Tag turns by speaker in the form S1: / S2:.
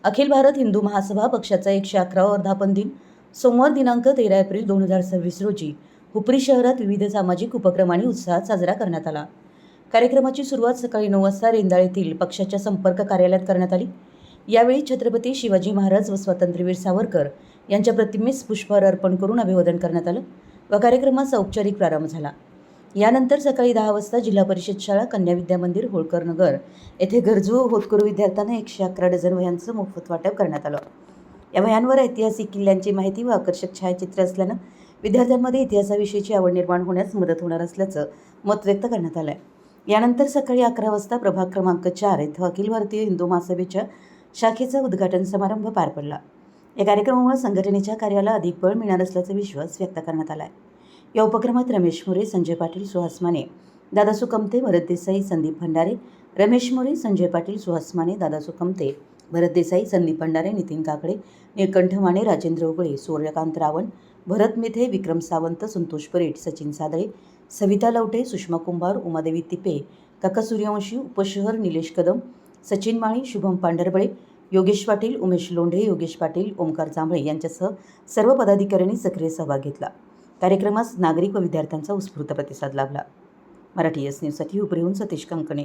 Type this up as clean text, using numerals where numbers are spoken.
S1: अखिल भारत हिंदू महासभा पक्षाचा 111वा वर्धापन दिन सोमवार दिनांक 13 एप्रिल 2026 रोजी हुपरी शहरात विविध सामाजिक उपक्रम आणि उत्साहात साजरा करण्यात आला। कार्यक्रमाची सुरुवात सकाळी 9 वाजता रेंदाळ येथील पक्षाच्या संपर्क कार्यालयात करण्यात आली। यावेळी छत्रपती शिवाजी महाराज व स्वातंत्र्यवीर सावरकर यांच्या प्रतिमेस पुष्पहार अर्पण करून अभिवादन करण्यात आलं व कार्यक्रमाचा औपचारिक प्रारंभ झाला। यानंतर सकाळी 10 वाजता जिल्हा परिषद शाळा कन्या विद्या मंदिर होळकर नगर येथे गरजू होतकरू विद्यार्थ्यांना 111 डझन वह्यांचं मोफत वाटप करण्यात आलं। या वह्यांवर ऐतिहासिक किल्ल्यांची माहिती व आकर्षक छायाचित्र असल्यानं विद्यार्थ्यांमध्ये इतिहासाविषयीची आवड निर्माण होण्यास मदत होणार असल्याचं मत व्यक्त करण्यात आलं आहे। यानंतर सकाळी 11 वाजता प्रभाग क्रमांक 4 येथे अखिल भारतीय हिंदू महासभेच्या शाखेचा उद्घाटन समारंभ पार पडला। या कार्यक्रमामुळे संघटनेच्या कार्याला अधिक बळ मिळणार असल्याचा विश्वास व्यक्त करण्यात आला आहे। या उपक्रमात रमेश मोरे, संजय पाटील, सुहास माने, दादासू कमते, भरत देसाई, संदीप भंडारे, रमेश मोरे, संजय पाटील, सुहास माने, दादासू कमते, भरत देसाई, संदीप भंडारे, नितीन काकडे, निळकंठ माने, राजेंद्र उगळे, सूर्यकांत रावण, भरत मिथे, विक्रम सावंत, संतोष परेट, सचिन सादळे, सविता लवटे, सुषमा कुंभार, उमादेवी तिपे, काका सूर्यवंशी, उपशहर निलेश कदम, सचिन माळी, शुभम पांढरबळे, योगेश पाटील, उमेश लोंढे, योगेश पाटील, ओमकार जांभळे यांच्यासह सर्व पदाधिकाऱ्यांनी सक्रिय सहभाग घेतला। कार्यक्रमास नागरिक व विद्यार्थ्यांचा उत्स्फूर्त प्रतिसाद लाभला। मराठी एस न्यूजसाठी हुपरीहून सतीश कंकणे।